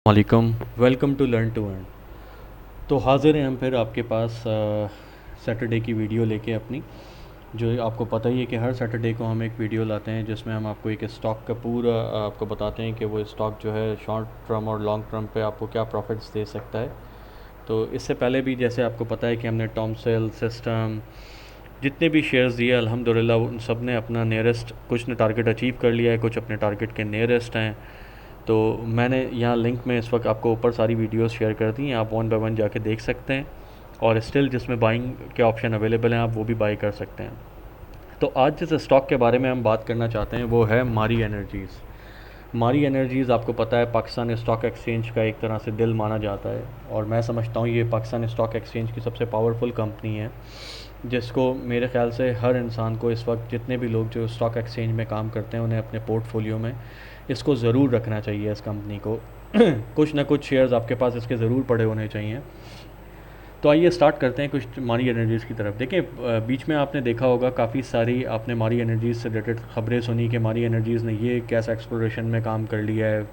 वालेकुम। Welcome to learn to earn. तो हाज़िर हैं हम फिर आपके पास सैटरडे की वीडियो लेके अपनी। जो आपको पता ही है कि हर सैटरडे को हम एक वीडियो लाते हैं जिसमें हम आपको एक स्टॉक का पूरा आपको बताते हैं कि वो स्टॉक जो है शॉर्ट टर्म और लॉन्ग टर्म पे आपको क्या प्रॉफिट्स दे सकता है। तो इससे पहले भी जैसे आपको पता है कि हमने टॉमसेल सिस्टम जितने भी शेयर्स दिए अल्हम्दुलिल्लाह उन सब ने अपना नियरेस्ट, कुछ ने टारगेट अचीव कर लिया है, कुछ अपने टारगेट के नियरेस्ट हैं। तो मैंने यहाँ लिंक में इस वक्त आपको ऊपर सारी वीडियोस शेयर कर दी हैं, आप वन बाय वन जाके देख सकते हैं। और स्टिल जिसमें बाइंग के ऑप्शन अवेलेबल हैं आप वो भी बाई कर सकते हैं। तो आज जिस स्टॉक के बारे में हम बात करना चाहते हैं वो है मारी एनर्जीज़। मारी एनर्जीज़ आपको पता है पाकिस्तान स्टॉक एक्सचेंज का एक तरह से दिल माना जाता है, और मैं समझता हूँ ये पाकिस्तान स्टॉक एक्सचेंज की सबसे पावरफुल कंपनी है, जिसको मेरे ख़्याल से हर इंसान को इस वक्त, जितने भी लोग जो स्टॉक एक्सचेंज में काम करते हैं, उन्हें अपने पोर्टफोलियो में इसको ज़रूर रखना चाहिए, इस कंपनी को। कुछ ना कुछ शेयर्स आपके पास इसके ज़रूर पड़े होने चाहिए। तो आइए स्टार्ट करते हैं कुछ मारी एनर्जीज़ की तरफ। देखिए बीच में आपने देखा होगा काफ़ी सारी आपने मारी एनर्जीज़ से रिलेटेड ख़बरें सुनी कि मारी एनर्जीज़ ने ये गैस एक्सप्लोरेशन में काम कर लिया है,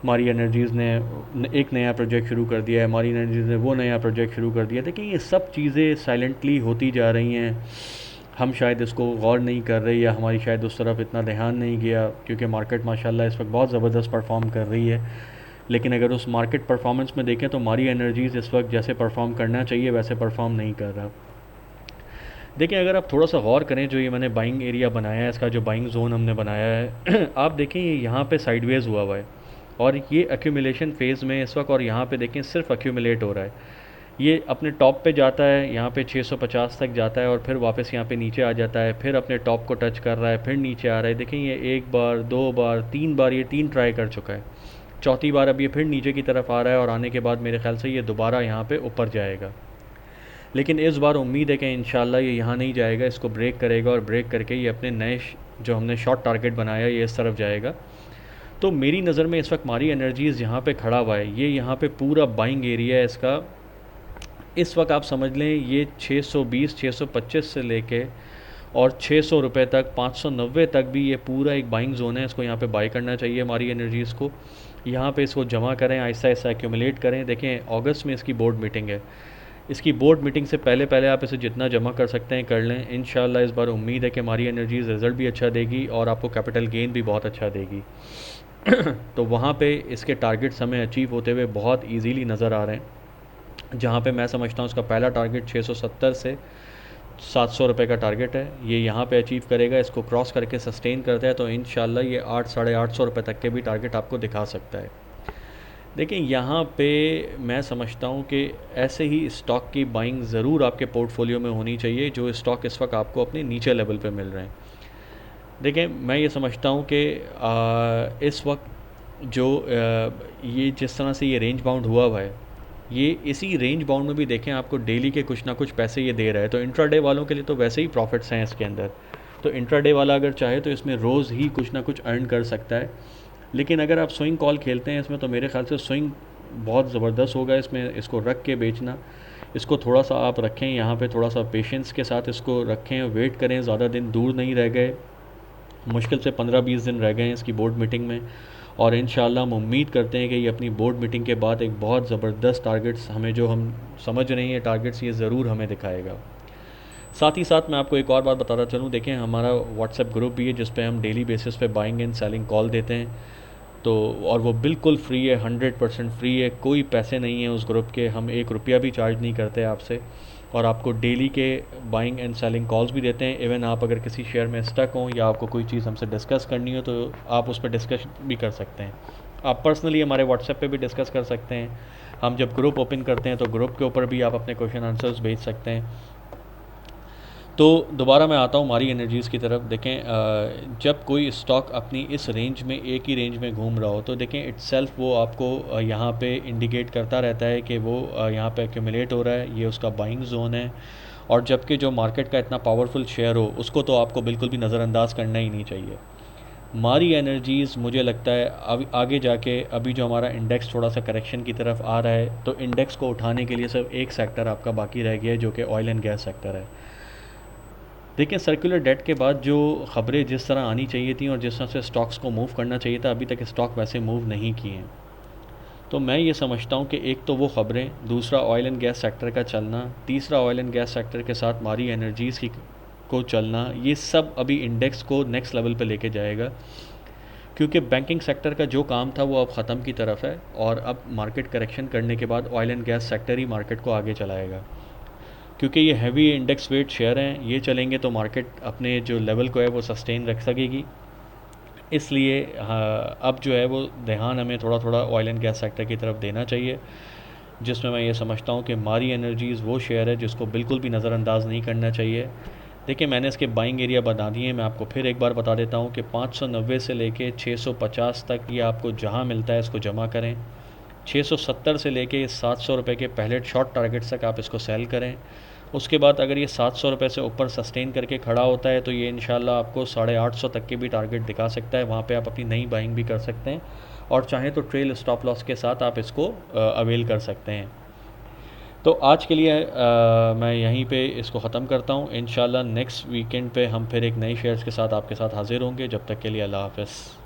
मारी एनर्जीज़ ने एक नया प्रोजेक्ट शुरू कर दिया है, मारी एनर्जीज़ ने वो नया प्रोजेक्ट शुरू कर दिया। देखिए ये सब चीज़ें साइलेंटली होती जा रही हैं, हम शायद इसको गौर नहीं कर रहे, या हमारी शायद उस तरफ इतना ध्यान नहीं गया, क्योंकि मार्केट माशाल्लाह इस वक्त बहुत ज़बरदस्त परफॉर्म कर रही है। लेकिन अगर उस मार्केट परफॉर्मेंस में देखें तो मारी एनर्जीज़ इस वक्त जैसे परफॉर्म करना चाहिए वैसे परफॉर्म नहीं कर रहा। देखिए अगर आप थोड़ा सा गौर करें, जो ये मैंने बाइंग एरिया बनाया है, इसका जो बाइंग जोन हमने बनाया है आप देखें ये यहाँ पे साइडवेज हुआ हुआ है, और ये एक्यूमुलेशन फेज़ में इस वक्त, और यहाँ पे देखें सिर्फ एक्यूमुलेट हो रहा है। ये अपने टॉप पे जाता है, यहाँ पे 650 तक जाता है, और फिर वापस यहाँ पे नीचे आ जाता है, फिर अपने टॉप को टच कर रहा है, फिर नीचे आ रहा है। देखें ये एक बार, दो बार, तीन बार, ये तीन ट्राई कर चुका है, चौथी बार अब ये फिर नीचे की तरफ आ रहा है, और आने के बाद मेरे ख्याल से ये दोबारा यहाँ पे ऊपर जाएगा। लेकिन इस बार उम्मीद है कि इंशाल्लाह ये यहाँ नहीं जाएगा, इसको ब्रेक करेगा, और ब्रेक करके ये अपने नए जो हमने शॉर्ट टारगेट बनाया ये इस तरफ जाएगा। तो मेरी नज़र में इस वक्त मारी एनर्जीज़ यहाँ पे खड़ा हुआ है, ये यहाँ पे पूरा बाइंग एरिया है इसका। इस वक्त आप समझ लें ये 620 625 से लेके और 600 रुपये तक, 590 तक भी ये पूरा एक बाइंग जोन है। इसको यहाँ पे बाई करना चाहिए हमारी एनर्जीज़ को। यहाँ पे इसको जमा करें, आहिस्ता आहिस्ता एक्यूमुलेट करें। देखें अगस्त में इसकी बोर्ड मीटिंग है, इसकी बोर्ड मीटिंग से पहले पहले आप इसे जितना जमा कर सकते हैं कर लें। इंशाल्लाह इस बार उम्मीद है कि हमारी एनर्जीज़ रिज़ल्ट भी अच्छा देगी और आपको कैपिटल गेन भी बहुत अच्छा देगी। तो वहाँ पे इसके टारगेट्स हमें अचीव होते हुए बहुत इजीली नज़र आ रहे हैं। जहाँ पे मैं समझता हूँ उसका पहला टारगेट 670 से 700 रुपये का टारगेट है, ये यहाँ पे अचीव करेगा। इसको क्रॉस करके सस्टेन करता है तो इंशाल्लाह ये 8 साढ़े 800 रुपये तक के भी टारगेट आपको दिखा सकता है। देखिए यहाँ पे मैं समझता हूँ कि ऐसे ही स्टॉक की बाइंग ज़रूर आपके पोर्टफोलियो में होनी चाहिए, जो स्टॉक इस वक्त आपको अपने नीचे लेवल पे मिल रहे हैं। देखिए मैं ये समझता हूँ कि इस वक्त जो ये जिस तरह से ये रेंज बाउंड हुआ है, ये इसी रेंज बाउंड में भी देखें आपको डेली के कुछ ना कुछ पैसे ये दे रहा है। तो इंट्राडे वालों के लिए तो वैसे ही प्रॉफिट्स हैं इसके अंदर, तो इंट्राडे वाला अगर चाहे तो इसमें रोज़ ही कुछ ना कुछ अर्न कर सकता है। लेकिन अगर आप स्विंग कॉल खेलते हैं इसमें, तो मेरे ख्याल से स्विंग बहुत ज़बरदस्त होगा इसमें। इसको रख के बेचना, इसको थोड़ा सा आप रखें यहाँ पे, थोड़ा सा पेशेंस के साथ इसको रखें, वेट करें। ज़्यादा दिन दूर नहीं रह गए, मुश्किल से 15-20 दिन रह गए हैं इसकी बोर्ड मीटिंग में, और इंशाल्लाह हम उम्मीद करते हैं कि ये अपनी बोर्ड मीटिंग के बाद एक बहुत ज़बरदस्त टारगेट्स हमें, जो हम समझ रहे हैं टारगेट्स, ये ज़रूर हमें दिखाएगा। साथ ही साथ मैं आपको एक और बात बताता चलूँ, देखें हमारा व्हाट्सएप ग्रुप भी है जिस पे हम डेली बेसिस पे बाइंग एंड सेलिंग कॉल देते हैं। तो और वो बिल्कुल फ्री है, 100% फ्री है, कोई पैसे नहीं है उस ग्रुप के, हम 1 रुपया भी चार्ज नहीं करते आपसे, और आपको डेली के बाइंग एंड सेलिंग कॉल्स भी देते हैं। इवन आप अगर किसी शेयर में स्टक हों या आपको कोई चीज़ हमसे डिस्कस करनी हो तो आप उस पर डिस्कस भी कर सकते हैं। आप पर्सनली हमारे व्हाट्सएप पे भी डिस्कस कर सकते हैं। हम जब ग्रुप ओपन करते हैं तो ग्रुप के ऊपर भी आप अपने क्वेश्चन आंसर्स भेज सकते हैं। तो दोबारा मैं आता हूँ हमारी एनर्जीज़ की तरफ। देखें जब कोई स्टॉक अपनी इस रेंज में, एक ही रेंज में घूम रहा हो, तो देखें इट्सेल्फ वो आपको यहाँ पे इंडिकेट करता रहता है कि वो यहाँ पे एक्यूमुलेट हो रहा है, ये उसका बाइंग जोन है। और जबकि जो मार्केट का इतना पावरफुल शेयर हो उसको तो आपको बिल्कुल भी नज़रअंदाज करना ही नहीं चाहिए। हमारी एनर्जीज़ मुझे लगता है अब आगे जाके, अभी जो हमारा इंडेक्स थोड़ा सा करेक्शन की तरफ आ रहा है, तो इंडेक्स को उठाने के लिए सिर्फ एक सेक्टर आपका बाकी रह गया है, जो कि ऑयल एंड गैस सेक्टर है। देखिए सर्कुलर डेट के बाद जो ख़बरें जिस तरह आनी चाहिए थी और जिस तरह से स्टॉक्स को मूव करना चाहिए था, अभी तक स्टॉक वैसे मूव नहीं किए हैं। तो मैं ये समझता हूँ कि एक तो वो ख़बरें, दूसरा ऑयल एंड गैस सेक्टर का चलना, तीसरा ऑयल एंड गैस सेक्टर के साथ मारी एनर्जीज़ की को चलना, ये सब अभी इंडेक्स को नेक्स्ट लेवल पे लेके जाएगा। क्योंकि बैंकिंग सेक्टर का जो काम था वो अब ख़त्म की तरफ है, और अब मार्केट करेक्शन करने के बाद oil and gas sector he market को आगे चलाएगा। क्योंकि ये हैवी इंडेक्स वेट शेयर हैं, ये चलेंगे तो मार्केट अपने जो लेवल को है वो सस्टेन रख सकेगी। इसलिए हाँ, अब जो है वो ध्यान हमें थोड़ा थोड़ा ऑयल एंड गैस सेक्टर की तरफ देना चाहिए, जिसमें मैं ये समझता हूँ कि मारी एनर्जीज़ वो शेयर है जिसको बिल्कुल भी नज़रअंदाज नहीं करना चाहिए। देखिए, मैंने इसके बाइंग एरिया बता दिए हैं, मैं आपको फिर एक बार बता देता हूँ कि 590 से लेके 650 तक ये आपको जहाँ मिलता है इसको जमा करें। 670 से लेके 700 रुपये के पहले शॉर्ट टारगेट्स तक आप इसको सेल करें। उसके बाद अगर ये 700 रुपये से ऊपर सस्टेन करके खड़ा होता है तो ये इंशाल्लाह आपको 850 तक के भी टारगेट दिखा सकता है। वहाँ पे आप अपनी नई बाइंग भी कर सकते हैं, और चाहें तो ट्रेल स्टॉप लॉस के साथ आप इसको अवेल कर सकते हैं। तो आज के लिए मैं यहीं पे इसको ख़त्म करता हूँ। इंशाल्लाह नेक्स्ट वीकेंड पे हम फिर एक नए शेयर्स के साथ आपके साथ हाज़िर होंगे। जब तक के लिए अल्लाह हाफ़िज़।